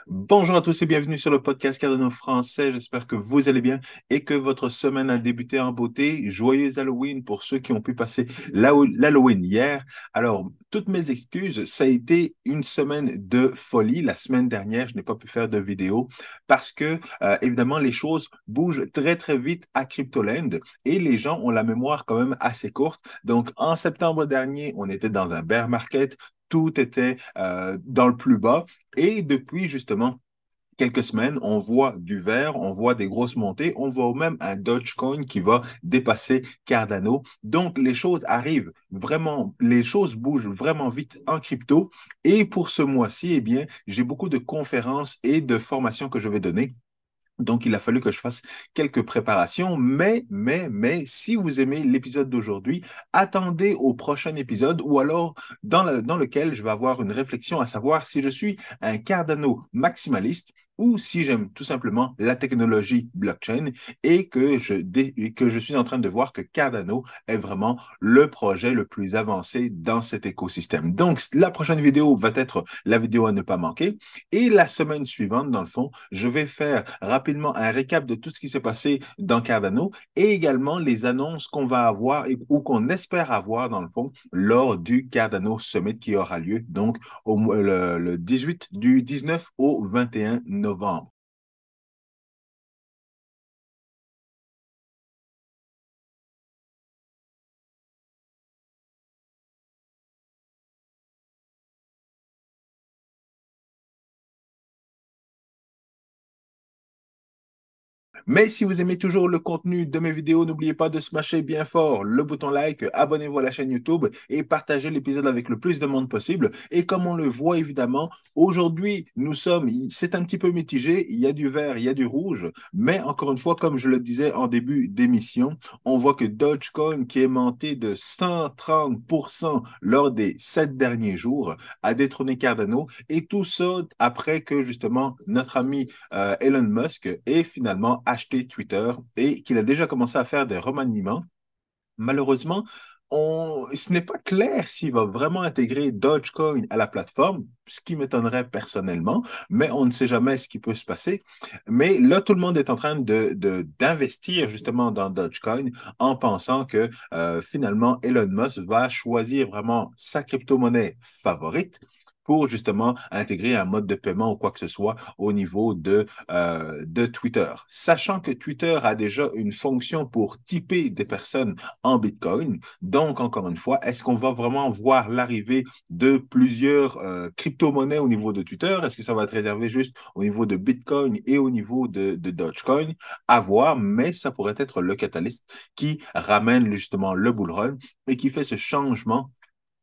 Bonjour à tous et bienvenue sur le podcast Cardano français. J'espère que vous allez bien et que votre semaine a débuté en beauté. Joyeux Halloween pour ceux qui ont pu passer l'Halloween hier. Alors, toutes mes excuses, ça a été une semaine de folie. La semaine dernière, je n'ai pas pu faire de vidéo parce que, évidemment, les choses bougent très, très vite à Cryptoland et les gens ont la mémoire quand même assez courte. Donc, en septembre dernier, on était dans un bear market. Tout était dans le plus bas. Et depuis justement quelques semaines, on voit du vert, on voit des grosses montées, on voit même un Dogecoin qui va dépasser Cardano. Donc, les choses arrivent vraiment, les choses bougent vraiment vite en crypto. Et pour ce mois-ci, eh bien, j'ai beaucoup de conférences et de formations que je vais donner. Donc, il a fallu que je fasse quelques préparations, mais, si vous aimez l'épisode d'aujourd'hui, attendez au prochain épisode ou alors dans lequel je vais avoir une réflexion à savoir si je suis un Cardano maximaliste ou si j'aime tout simplement la technologie blockchain et que je suis en train de voir que Cardano est vraiment le projet le plus avancé dans cet écosystème. Donc, la prochaine vidéo va être la vidéo à ne pas manquer. Et la semaine suivante, dans le fond, je vais faire rapidement un récap de tout ce qui s'est passé dans Cardano et également les annonces qu'on va avoir ou qu'on espère avoir, dans le fond, lors du Cardano Summit qui aura lieu donc le 18 du 19 au 21 novembre. Mais si vous aimez toujours le contenu de mes vidéos, n'oubliez pas de smasher bien fort le bouton like, abonnez-vous à la chaîne YouTube et partagez l'épisode avec le plus de monde possible. Et comme on le voit évidemment, aujourd'hui, c'est un petit peu mitigé, il y a du vert, il y a du rouge, mais encore une fois, comme je le disais en début d'émission, on voit que Dogecoin, qui est monté de 130% lors des 7 derniers jours, a détrôné Cardano, et tout ça après que justement notre ami Elon Musk ait finalement acheté Twitter et qu'il a déjà commencé à faire des remaniements. Malheureusement, ce n'est pas clair s'il va vraiment intégrer Dogecoin à la plateforme, ce qui m'étonnerait personnellement, mais on ne sait jamais ce qui peut se passer. Mais là, tout le monde est en train d'investir justement dans Dogecoin en pensant que finalement Elon Musk va choisir vraiment sa crypto-monnaie favorite pour justement intégrer un mode de paiement ou quoi que ce soit au niveau de Twitter. Sachant que Twitter a déjà une fonction pour typer des personnes en Bitcoin. Donc, encore une fois, est-ce qu'on va vraiment voir l'arrivée de plusieurs crypto-monnaies au niveau de Twitter? Est-ce que ça va être réservé juste au niveau de Bitcoin et au niveau de Dogecoin? À voir, mais ça pourrait être le catalyste qui ramène justement le bull run et qui fait ce changement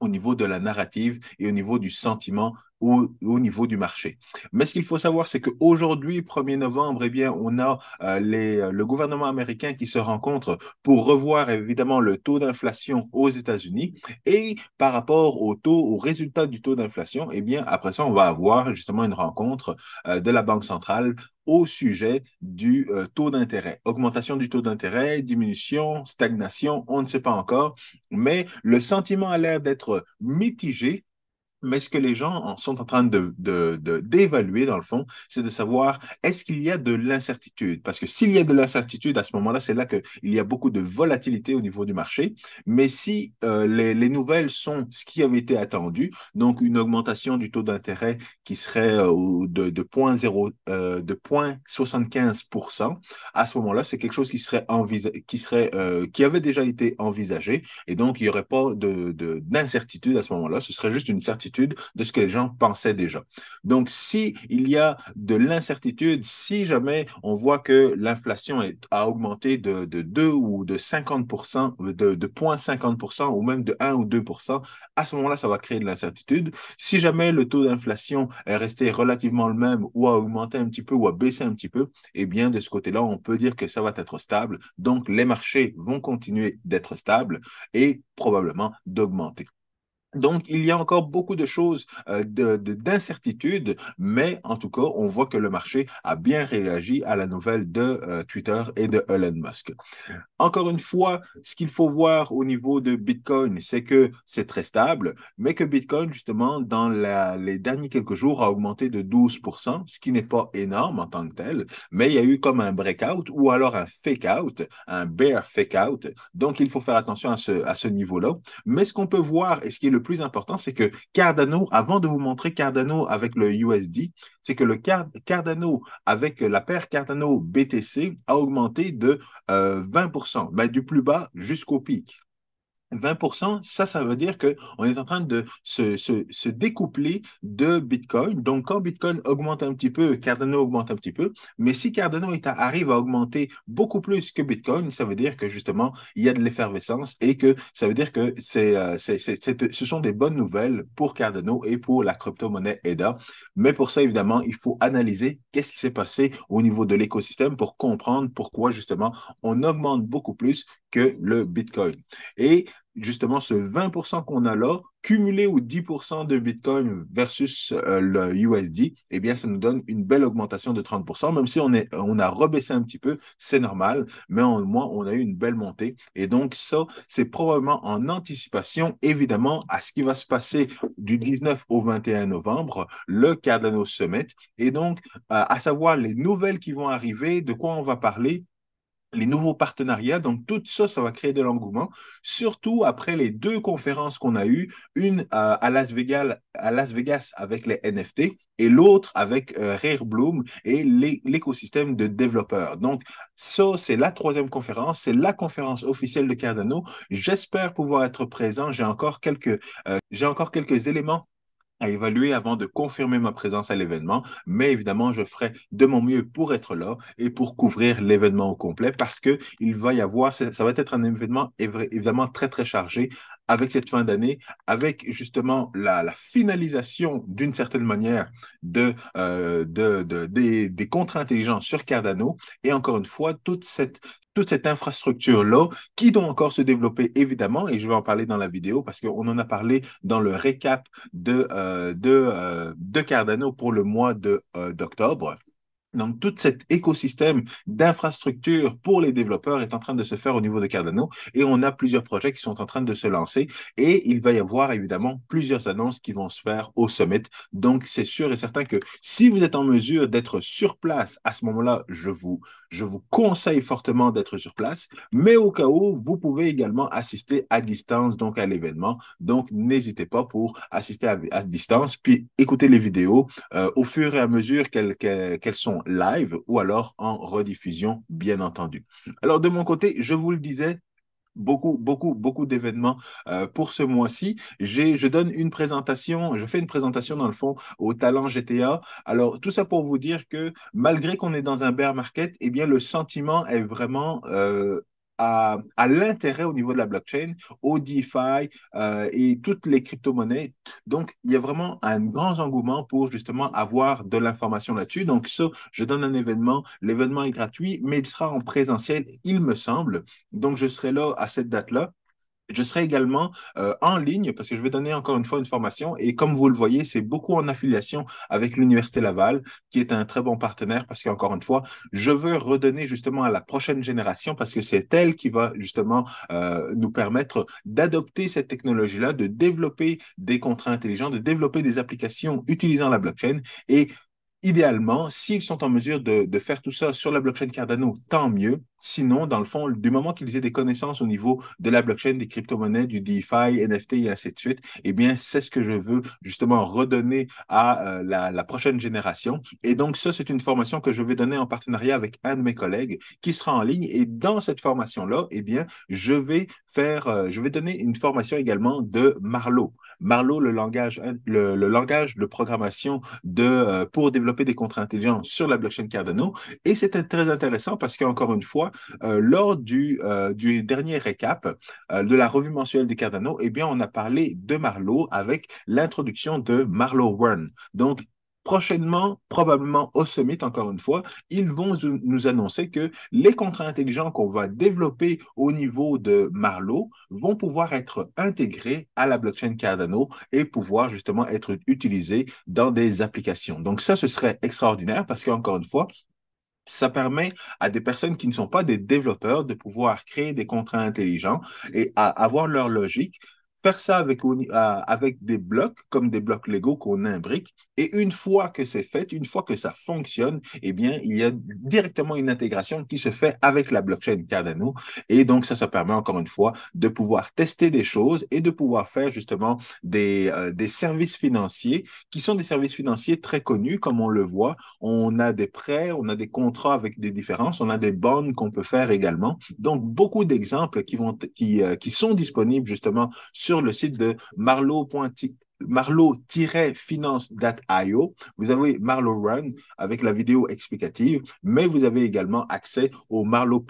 au niveau de la narrative et au niveau du sentiment ou au niveau du marché. Mais ce qu'il faut savoir, c'est qu'aujourd'hui, 1er novembre, eh bien, on a le gouvernement américain qui se rencontre pour revoir évidemment le taux d'inflation aux États-Unis. Et par rapport au résultat du taux d'inflation, eh bien, après ça, on va avoir justement une rencontre de la Banque centrale au sujet du taux d'intérêt. Augmentation du taux d'intérêt, diminution, stagnation, on ne sait pas encore, mais le sentiment a l'air d'être mitigé. Mais ce que les gens sont en train d'évaluer, dans le fond, c'est de savoir est-ce qu'il y a de l'incertitude? Parce que s'il y a de l'incertitude, à ce moment-là, c'est là qu'il y a beaucoup de volatilité au niveau du marché. Mais si les nouvelles sont ce qui avait été attendu, donc une augmentation du taux d'intérêt qui serait de 0,75%, à ce moment-là, c'est quelque chose qui avait déjà été envisagé. Et donc, il n'y aurait pas d'incertitude à ce moment-là. Ce serait juste une certitude de ce que les gens pensaient déjà. Donc, si il y a de l'incertitude, si jamais on voit que l'inflation a augmenté de 2 ou de 50%, de 0,50% ou même de 1 ou 2%, à ce moment-là, ça va créer de l'incertitude. Si jamais le taux d'inflation est resté relativement le même ou a augmenté un petit peu ou a baissé un petit peu, eh bien, de ce côté-là, on peut dire que ça va être stable. Donc, les marchés vont continuer d'être stables et probablement d'augmenter. Donc, il y a encore beaucoup de choses, d'incertitudes, mais en tout cas, on voit que le marché a bien réagi à la nouvelle de Twitter et de Elon Musk. Encore une fois, ce qu'il faut voir au niveau de Bitcoin, c'est que c'est très stable, mais que Bitcoin, justement, dans les derniers quelques jours, a augmenté de 12%, ce qui n'est pas énorme en tant que tel, mais il y a eu comme un breakout ou alors un fake-out, un bear fake-out. Donc, il faut faire attention à ce niveau-là. Mais ce qu'on peut voir, et ce qui est le plus important, c'est que Cardano, avant de vous montrer Cardano avec le USD, c'est que le Cardano avec la paire Cardano BTC a augmenté de 20%, ben, du plus bas jusqu'au pic. 20%, ça veut dire qu'on est en train de se découpler de Bitcoin. Donc, quand Bitcoin augmente un petit peu, Cardano augmente un petit peu. Mais si Cardano arrive à augmenter beaucoup plus que Bitcoin, ça veut dire que justement, il y a de l'effervescence et que ça veut dire que ce sont des bonnes nouvelles pour Cardano et pour la crypto-monnaie EDA. Mais pour ça, évidemment, il faut analyser qu'est-ce qui s'est passé au niveau de l'écosystème pour comprendre pourquoi justement on augmente beaucoup plus que le Bitcoin. Et justement, ce 20% qu'on a là, cumulé aux 10% de Bitcoin versus le USD, eh bien, ça nous donne une belle augmentation de 30%. Même si on a rebaissé un petit peu, c'est normal, mais au moins, on a eu une belle montée. Et donc, ça, c'est probablement en anticipation, évidemment, à ce qui va se passer du 19 au 21 novembre, le Cardano Summit. Et donc, à savoir les nouvelles qui vont arriver, de quoi on va parler, les nouveaux partenariats. Donc, tout ça, ça va créer de l'engouement, surtout après les deux conférences qu'on a eues, une à Las Vegas avec les NFT et l'autre avec Rare Bloom et l'écosystème de développeurs. Donc, ça, c'est la troisième conférence, c'est la conférence officielle de Cardano. J'espère pouvoir être présent. J'ai encore quelques éléments à évaluer avant de confirmer ma présence à l'événement, mais évidemment, je ferai de mon mieux pour être là et pour couvrir l'événement au complet parce que il va y avoir, ça va être un événement évidemment très, très chargé avec cette fin d'année, avec justement la finalisation d'une certaine manière des contrats intelligents sur Cardano et encore une fois, toute cette infrastructure-là qui doit encore se développer évidemment, et je vais en parler dans la vidéo parce qu'on en a parlé dans le récap de Cardano pour le mois d'octobre. Donc, tout cet écosystème d'infrastructures pour les développeurs est en train de se faire au niveau de Cardano et on a plusieurs projets qui sont en train de se lancer et il va y avoir évidemment plusieurs annonces qui vont se faire au Summit. Donc, c'est sûr et certain que si vous êtes en mesure d'être sur place à ce moment-là, je vous conseille fortement d'être sur place, mais au cas où, vous pouvez également assister à distance donc à l'événement. Donc, n'hésitez pas pour assister à distance, puis écouter les vidéos au fur et à mesure qu'elles sont live ou alors en rediffusion, bien entendu. Alors, de mon côté, je vous le disais, beaucoup d'événements pour ce mois-ci. Je donne une présentation, je fais une présentation dans le fond au Talent GTA. Alors, tout ça pour vous dire que malgré qu'on est dans un bear market, eh bien, le sentiment est vraiment à l'intérêt au niveau de la blockchain, au DeFi et toutes les crypto-monnaies. Donc, il y a vraiment un grand engouement pour justement avoir de l'information là-dessus. Donc, ça, je donne un événement. L'événement est gratuit, mais il sera en présentiel, il me semble. Donc, je serai là à cette date-là. Je serai également en ligne parce que je vais donner encore une fois une formation et comme vous le voyez, c'est beaucoup en affiliation avec l'Université Laval qui est un très bon partenaire parce qu'encore une fois, je veux redonner justement à la prochaine génération parce que c'est elle qui va justement nous permettre d'adopter cette technologie-là, de développer des contrats intelligents, de développer des applications utilisant la blockchain et idéalement, s'ils sont en mesure de faire tout ça sur la blockchain Cardano, tant mieux. Sinon, dans le fond, du moment qu'ils aient des connaissances au niveau de la blockchain, des crypto-monnaies, du DeFi, NFT et ainsi de suite, eh bien, c'est ce que je veux justement redonner à la prochaine génération. Et donc, ça, c'est une formation que je vais donner en partenariat avec un de mes collègues qui sera en ligne. Et dans cette formation-là, eh bien, je vais donner une formation également de Marlowe. Marlowe, le langage de programmation pour développer des contrats intelligents sur la blockchain Cardano. Et c'était très intéressant parce qu'encore une fois, lors du dernier récap de la revue mensuelle de Cardano, eh bien, on a parlé de Marlowe avec l'introduction de Marlowe One. Donc, prochainement, probablement au Summit, encore une fois, ils vont nous annoncer que les contrats intelligents qu'on va développer au niveau de Marlowe vont pouvoir être intégrés à la blockchain Cardano et pouvoir justement être utilisés dans des applications. Donc ça, ce serait extraordinaire parce qu'encore une fois, ça permet à des personnes qui ne sont pas des développeurs de pouvoir créer des contrats intelligents et avoir leur logique, faire ça avec des blocs, comme des blocs Lego qu'on imbrique. Et une fois que c'est fait, une fois que ça fonctionne, eh bien, il y a directement une intégration qui se fait avec la blockchain Cardano. Et donc, ça permet encore une fois de pouvoir tester des choses et de pouvoir faire justement des services financiers qui sont des services financiers très connus, comme on le voit. On a des prêts, on a des contrats avec des différences, on a des bonds qu'on peut faire également. Donc, beaucoup d'exemples qui sont disponibles justement sur le site de marlow-finance.io. Vous avez Marlow Run avec la vidéo explicative, mais vous avez également accès au Marlow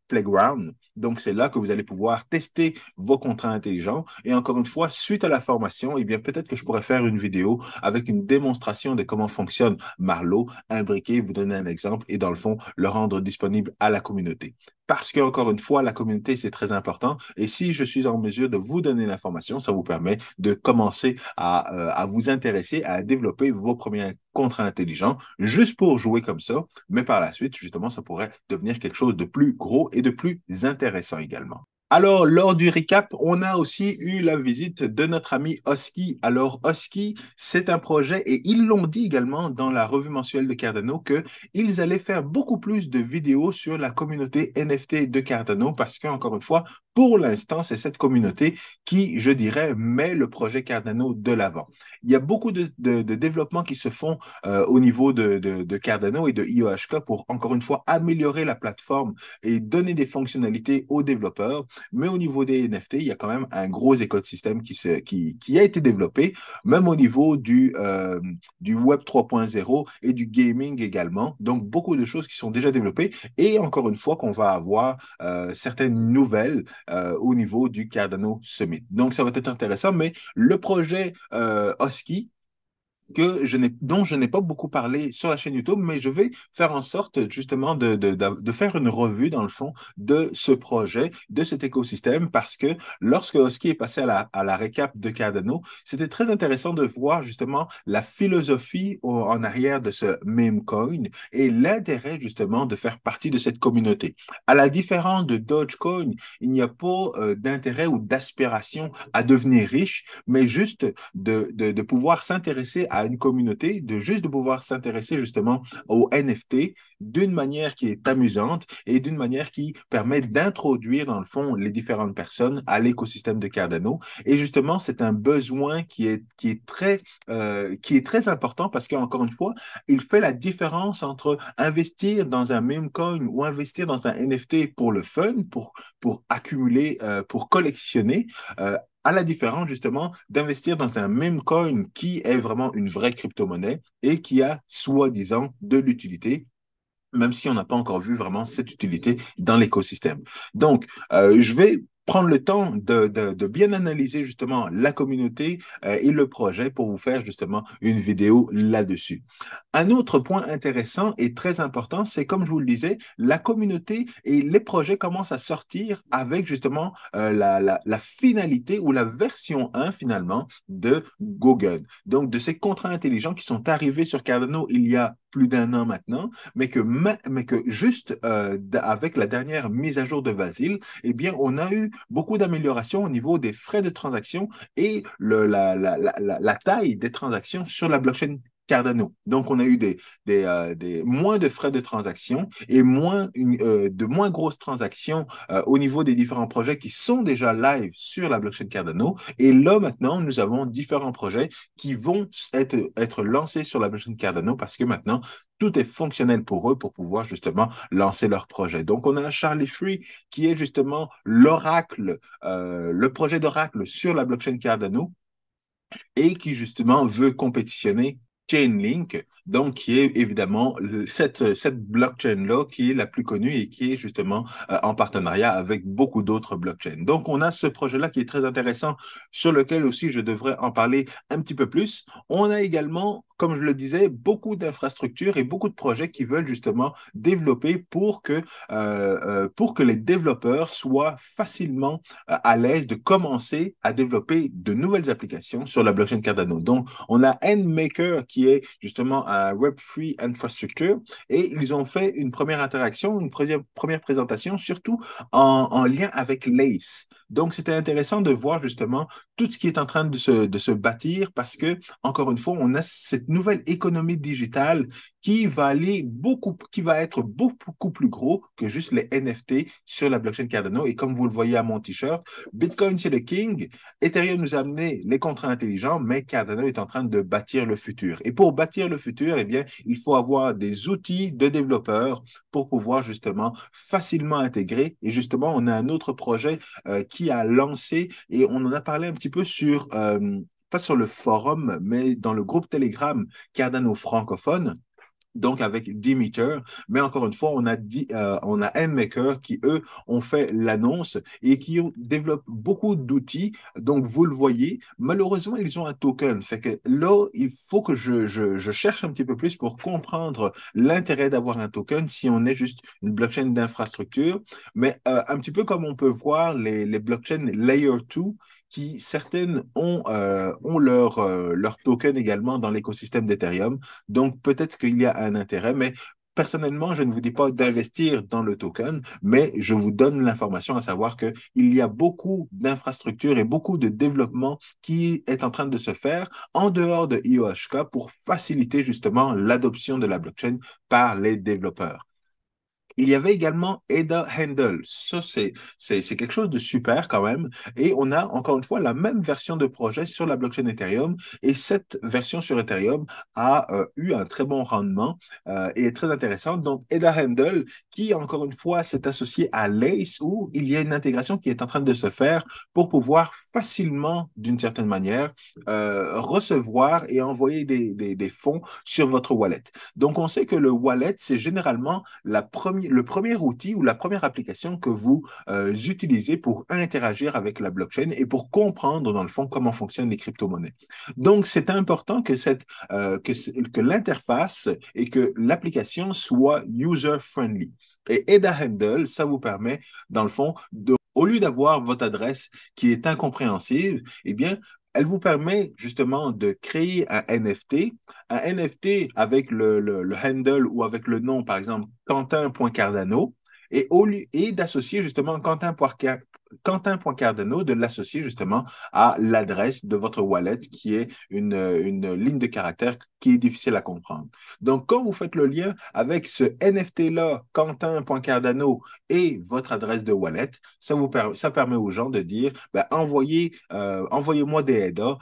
Playground. Donc, c'est là que vous allez pouvoir tester vos contrats intelligents. Et encore une fois, suite à la formation, eh bien, peut-être que je pourrais faire une vidéo avec une démonstration de comment fonctionne Marlow, imbriquer, vous donner un exemple et dans le fond, le rendre disponible à la communauté. Parce qu'encore une fois, la communauté, c'est très important. Et si je suis en mesure de vous donner l'information, ça vous permet de commencer à vous intéresser, à développer vos premiers contrats intelligents, juste pour jouer comme ça. Mais par la suite, justement, ça pourrait devenir quelque chose de plus gros et de plus intéressant également. Alors, lors du recap, on a aussi eu la visite de notre ami Oski. Alors, Oski, c'est un projet et ils l'ont dit également dans la revue mensuelle de Cardano qu'ils allaient faire beaucoup plus de vidéos sur la communauté NFT de Cardano parce qu'encore une fois, pour l'instant, c'est cette communauté qui, je dirais, met le projet Cardano de l'avant. Il y a beaucoup de développements qui se font au niveau de Cardano et de IOHK pour, encore une fois, améliorer la plateforme et donner des fonctionnalités aux développeurs. Mais au niveau des NFT, il y a quand même un gros écosystème qui a été développé, même au niveau du Web 3.0 et du gaming également. Donc, beaucoup de choses qui sont déjà développées et encore une fois qu'on va avoir certaines nouvelles au niveau du Cardano Summit. Donc, ça va être intéressant, mais le projet Oski, dont je n'ai pas beaucoup parlé sur la chaîne YouTube, mais je vais faire en sorte justement de faire une revue, dans le fond, de ce projet, de cet écosystème, parce que lorsque Oski est passé à la récap de Cardano, c'était très intéressant de voir justement la philosophie en arrière de ce meme coin et l'intérêt justement de faire partie de cette communauté. À la différence de Dogecoin, il n'y a pas d'intérêt ou d'aspiration à devenir riche, mais juste de pouvoir s'intéresser à une communauté, de pouvoir s'intéresser justement aux NFT d'une manière qui est amusante et d'une manière qui permet d'introduire dans le fond les différentes personnes à l'écosystème de Cardano. Et justement, c'est un besoin qui est très important parce qu'encore une fois, il fait la différence entre investir dans un meme coin ou investir dans un NFT pour le fun, pour accumuler, pour collectionner, à la différence justement d'investir dans un meme coin qui est vraiment une vraie crypto-monnaie et qui a soi-disant de l'utilité, même si on n'a pas encore vu vraiment cette utilité dans l'écosystème. Donc, je vais prendre le temps de bien analyser justement la communauté et le projet pour vous faire justement une vidéo là-dessus. Un autre point intéressant et très important, c'est comme je vous le disais, la communauté et les projets commencent à sortir avec justement la finalité ou la version 1 finalement de Google. Donc, de ces contrats intelligents qui sont arrivés sur Cardano il y a plus d'un an maintenant, mais que juste avec la dernière mise à jour de Vasile, eh bien, on a eu beaucoup d'améliorations au niveau des frais de transaction et la taille des transactions sur la blockchain Cardano. Donc, on a eu moins de frais de transaction et de moins grosses transactions au niveau des différents projets qui sont déjà live sur la blockchain Cardano. Et là, maintenant, nous avons différents projets qui vont être lancés sur la blockchain Cardano parce que maintenant, tout est fonctionnel pour eux pour pouvoir justement lancer leur projet. Donc, on a Charlie Free qui est justement l'oracle, le projet d'oracle sur la blockchain Cardano et qui justement veut compétitionner Chainlink, donc qui est évidemment cette blockchain-là qui est la plus connue et qui est justement en partenariat avec beaucoup d'autres blockchains. Donc, on a ce projet-là qui est très intéressant, sur lequel aussi je devrais en parler un petit peu plus. On a également, comme je le disais, beaucoup d'infrastructures et beaucoup de projets qui veulent justement développer pour que les développeurs soient facilement à l'aise de commencer à développer de nouvelles applications sur la blockchain Cardano. Donc, on a NMaker qui est justement un Web3 infrastructure et ils ont fait une première interaction, une première présentation, surtout en lien avec Lace. Donc, c'était intéressant de voir justement tout ce qui est en train de se bâtir parce que, encore une fois, on a cette nouvelle économie digitale qui va être beaucoup plus gros que juste les NFT sur la blockchain Cardano. Et comme vous le voyez à mon t-shirt, Bitcoin c'est le king, Ethereum nous a amené les contrats intelligents, mais Cardano est en train de bâtir le futur. Et pour bâtir le futur, eh bien, il faut avoir des outils de développeurs pour pouvoir justement facilement intégrer. Et justement, on a un autre projet qui a lancé, et on en a parlé un petit peu pas sur le forum, mais dans le groupe Telegram Cardano francophone, donc avec Demeter. Mais encore une fois, on a NMaker qui, eux, ont fait l'annonce et qui développent beaucoup d'outils. Donc, vous le voyez, malheureusement, ils ont un token. Fait que là, il faut que je cherche un petit peu plus pour comprendre l'intérêt d'avoir un token si on est juste une blockchain d'infrastructure. Mais un petit peu comme on peut voir les blockchains Layer 2, qui certaines ont leur token également dans l'écosystème d'Ethereum. Donc, peut-être qu'il y a un intérêt, mais personnellement, je ne vous dis pas d'investir dans le token, mais je vous donne l'information à savoir qu'il y a beaucoup d'infrastructures et beaucoup de développement qui est en train de se faire en dehors de IOHK pour faciliter justement l'adoption de la blockchain par les développeurs. Il y avait également ADA Handle. Ça, c'est quelque chose de super quand même. Et on a encore une fois la même version de projet sur la blockchain Ethereum. Et cette version sur Ethereum a eu un très bon rendement et est très intéressante. Donc, ADA Handle, qui encore une fois s'est associé à Lace, où il y a une intégration qui est en train de se faire pour pouvoir facilement, d'une certaine manière, recevoir et envoyer des fonds sur votre wallet. Donc, on sait que le wallet, c'est généralement le premier outil ou la première application que vous utilisez pour interagir avec la blockchain et pour comprendre, dans le fond, comment fonctionnent les crypto-monnaies. Donc, c'est important que l'interface et que l'application soit user-friendly. Et Ada Handle, ça vous permet, dans le fond, au lieu d'avoir votre adresse qui est incompréhensible, eh bien, elle vous permet justement de créer un NFT avec le handle ou avec le nom, par exemple, Quentin.cardano, et d'associer justement Quentin.cardano, de l'associer justement à l'adresse de votre wallet, qui est une ligne de caractère qui est difficile à comprendre. Donc, quand vous faites le lien avec ce NFT-là, Quentin.cardano, et votre adresse de wallet, ça permet aux gens de dire, ben, envoyez-moi des EDA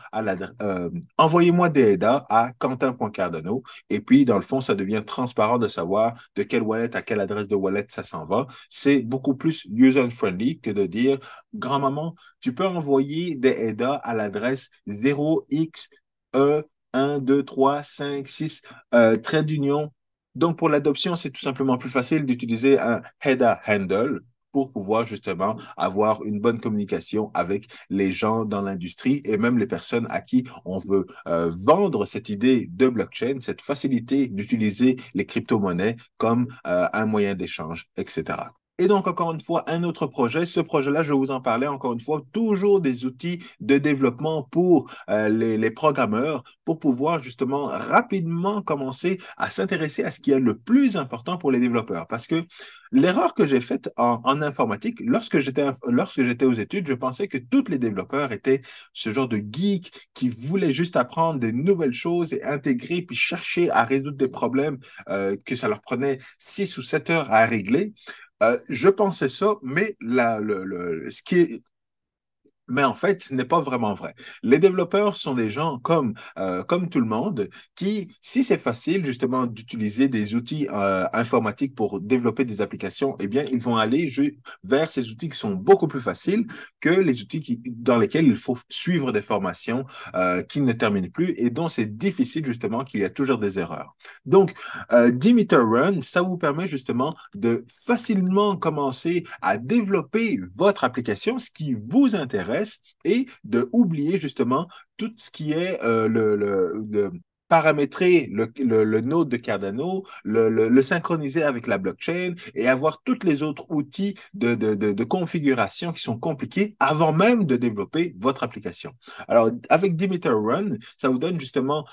envoyez-moi des EDA à Quentin.cardano, et puis, dans le fond, ça devient transparent de savoir de quelle wallet à quelle adresse de wallet ça s'en va. C'est beaucoup plus user-friendly que de dire, grand-maman, tu peux envoyer des EDA à l'adresse 0xe 1, 2, 3, 5, 6, trait d'union. Donc, pour l'adoption, c'est tout simplement plus facile d'utiliser un header handle pour pouvoir justement avoir une bonne communication avec les gens dans l'industrie et même les personnes à qui on veut vendre cette idée de blockchain, cette facilité d'utiliser les crypto-monnaies comme un moyen d'échange, etc. Et donc, encore une fois, un autre projet. Ce projet-là, je vous en parlais encore une fois, toujours des outils de développement pour les programmeurs pour pouvoir justement rapidement commencer à s'intéresser à ce qui est le plus important pour les développeurs. Parce que l'erreur que j'ai faite en informatique, lorsque j'étais aux études, je pensais que tous les développeurs étaient ce genre de geeks qui voulaient juste apprendre des nouvelles choses et intégrer puis chercher à résoudre des problèmes que ça leur prenait 6 ou 7 heures à régler. Je pensais ça, mais Mais en fait, ce n'est pas vraiment vrai. Les développeurs sont des gens comme tout le monde qui, si c'est facile justement d'utiliser des outils informatiques pour développer des applications, eh bien, ils vont aller vers ces outils qui sont beaucoup plus faciles que les outils dans lesquels il faut suivre des formations qui ne terminent plus et dont c'est difficile justement qu'il y a toujours des erreurs. Donc, Demeter Run, ça vous permet justement de facilement commencer à développer votre application, ce qui vous intéresse, et de oublier justement tout ce qui est paramétrer le node de Cardano, le synchroniser avec la blockchain et avoir tous les autres outils de configuration qui sont compliqués avant même de développer votre application. Alors, avec Demeter Run, ça vous donne justement,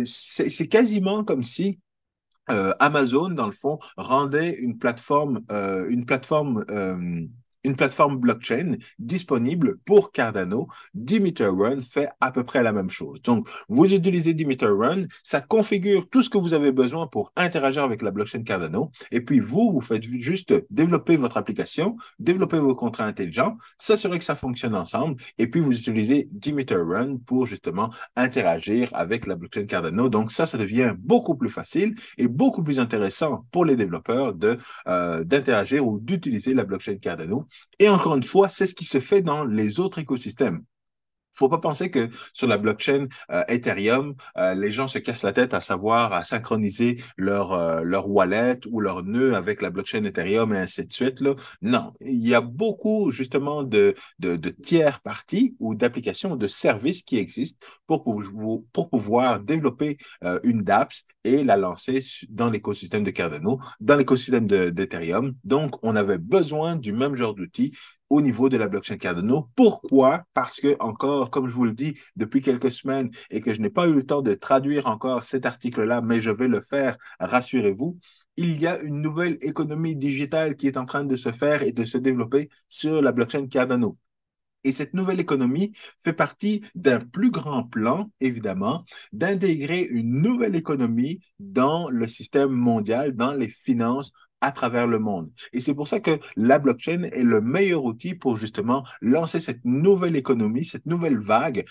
c'est quasiment comme si Amazon, dans le fond, rendait une plateforme blockchain disponible pour Cardano. Demeter Run fait à peu près la même chose. Donc, vous utilisez Demeter Run, ça configure tout ce que vous avez besoin pour interagir avec la blockchain Cardano. Et puis, vous faites juste développer votre application, développer vos contrats intelligents, s'assurer que ça fonctionne ensemble. Et puis, vous utilisez Demeter Run pour justement interagir avec la blockchain Cardano. Donc, ça devient beaucoup plus facile et beaucoup plus intéressant pour les développeurs d'interagir ou d'utiliser la blockchain Cardano. Et encore une fois, c'est ce qui se fait dans les autres écosystèmes. Il ne faut pas penser que sur la blockchain Ethereum, les gens se cassent la tête à savoir à synchroniser leur wallet ou leur nœud avec la blockchain Ethereum et ainsi de suite. Là. Non, il y a beaucoup justement de tiers parties ou d'applications, de services qui existent pour pouvoir développer une dApps et la lancer dans l'écosystème de Cardano, dans l'écosystème d'Ethereum. Donc, on avait besoin du même genre d'outils au niveau de la blockchain Cardano. Pourquoi? Parce que, encore, comme je vous le dis depuis quelques semaines et que je n'ai pas eu le temps de traduire encore cet article-là, mais je vais le faire, rassurez-vous, il y a une nouvelle économie digitale qui est en train de se faire et de se développer sur la blockchain Cardano. Et cette nouvelle économie fait partie d'un plus grand plan, évidemment, d'intégrer une nouvelle économie dans le système mondial, dans les finances à travers le monde. Et c'est pour ça que la blockchain est le meilleur outil pour justement lancer cette nouvelle économie, cette nouvelle vague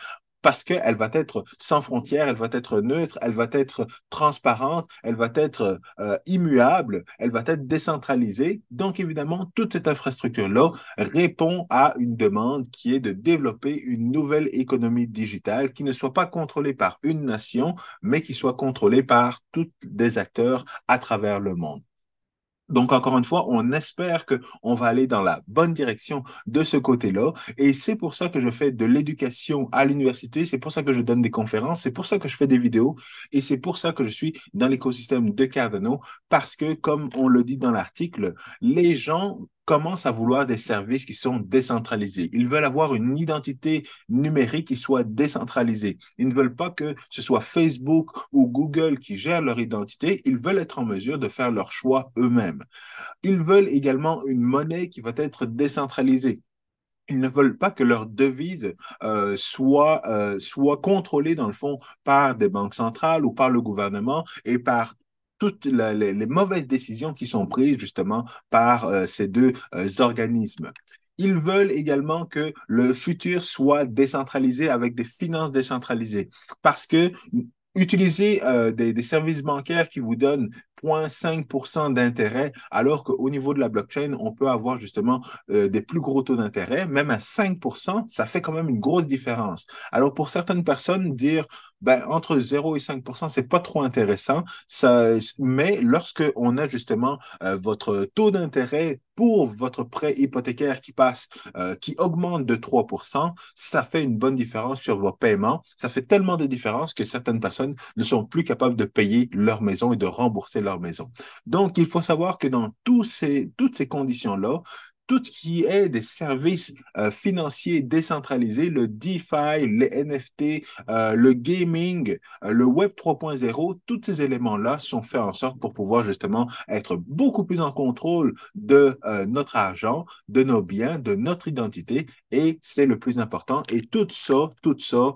parce qu'elle va être sans frontières, elle va être neutre, elle va être transparente, elle va être immuable, elle va être décentralisée. Donc, évidemment, toute cette infrastructure-là répond à une demande qui est de développer une nouvelle économie digitale qui ne soit pas contrôlée par une nation, mais qui soit contrôlée par tous des acteurs à travers le monde. Donc, encore une fois, on espère qu'on va aller dans la bonne direction de ce côté-là. Et c'est pour ça que je fais de l'éducation à l'université. C'est pour ça que je donne des conférences. C'est pour ça que je fais des vidéos. Et c'est pour ça que je suis dans l'écosystème de Cardano. Parce que, comme on le dit dans l'article, les gens commencent à vouloir des services qui sont décentralisés. Ils veulent avoir une identité numérique qui soit décentralisée. Ils ne veulent pas que ce soit Facebook ou Google qui gèrent leur identité. Ils veulent être en mesure de faire leur choix eux-mêmes. Ils veulent également une monnaie qui va être décentralisée. Ils ne veulent pas que leur devise soit contrôlée, dans le fond, par des banques centrales ou par le gouvernement et par toutes les mauvaises décisions qui sont prises justement par ces deux organismes. Ils veulent également que le futur soit décentralisé avec des finances décentralisées parce que utiliser des services bancaires qui vous donnent 0,5% d'intérêt, alors qu'au niveau de la blockchain, on peut avoir justement des plus gros taux d'intérêt, même à 5%, ça fait quand même une grosse différence. Alors pour certaines personnes, dire ben, entre 0 et 5%, c'est pas trop intéressant, mais lorsque on a justement votre taux d'intérêt pour votre prêt hypothécaire qui augmente de 3%, ça fait une bonne différence sur vos paiements. Ça fait tellement de différence que certaines personnes ne sont plus capables de payer leur maison et de rembourser leur maison. Donc, il faut savoir que dans toutes ces conditions-là, tout ce qui est des services financiers décentralisés, le DeFi, les NFT, le gaming, le Web 3.0, tous ces éléments-là sont faits en sorte pour pouvoir justement être beaucoup plus en contrôle de notre argent, de nos biens, de notre identité, et c'est le plus important. Et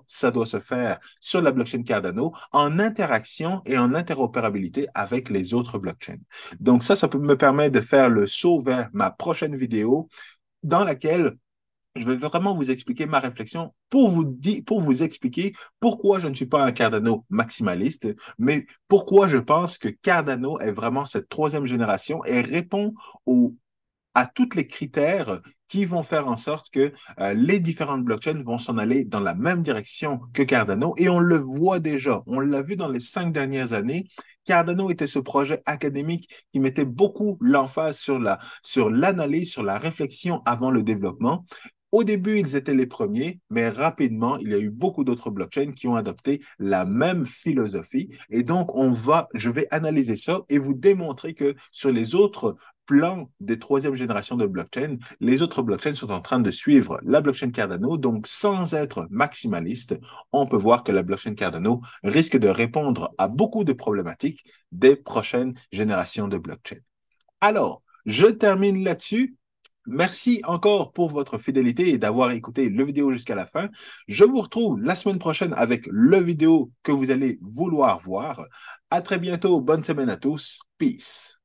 ça doit se faire sur la blockchain Cardano en interaction et en interopérabilité avec les autres blockchains. Donc ça peut me permettre de faire le saut vers ma prochaine vidéo dans laquelle je vais vraiment vous expliquer ma réflexion pour vous expliquer pourquoi je ne suis pas un Cardano maximaliste, mais pourquoi je pense que Cardano est vraiment cette troisième génération et répond aux à tous les critères qui vont faire en sorte que les différentes blockchains vont s'en aller dans la même direction que Cardano. Et on le voit déjà, on l'a vu dans les 5 dernières années. Cardano était ce projet académique qui mettait beaucoup l'emphase sur l'analyse, sur la réflexion avant le développement. Au début, ils étaient les premiers, mais rapidement, il y a eu beaucoup d'autres blockchains qui ont adopté la même philosophie. Et donc, je vais analyser ça et vous démontrer que sur les autres plans des troisième génération de blockchain, les autres blockchains sont en train de suivre la blockchain Cardano. Donc, sans être maximaliste, on peut voir que la blockchain Cardano risque de répondre à beaucoup de problématiques des prochaines générations de blockchain. Alors, je termine là-dessus. Merci encore pour votre fidélité et d'avoir écouté le vidéo jusqu'à la fin. Je vous retrouve la semaine prochaine avec le vidéo que vous allez vouloir voir. À très bientôt. Bonne semaine à tous. Peace.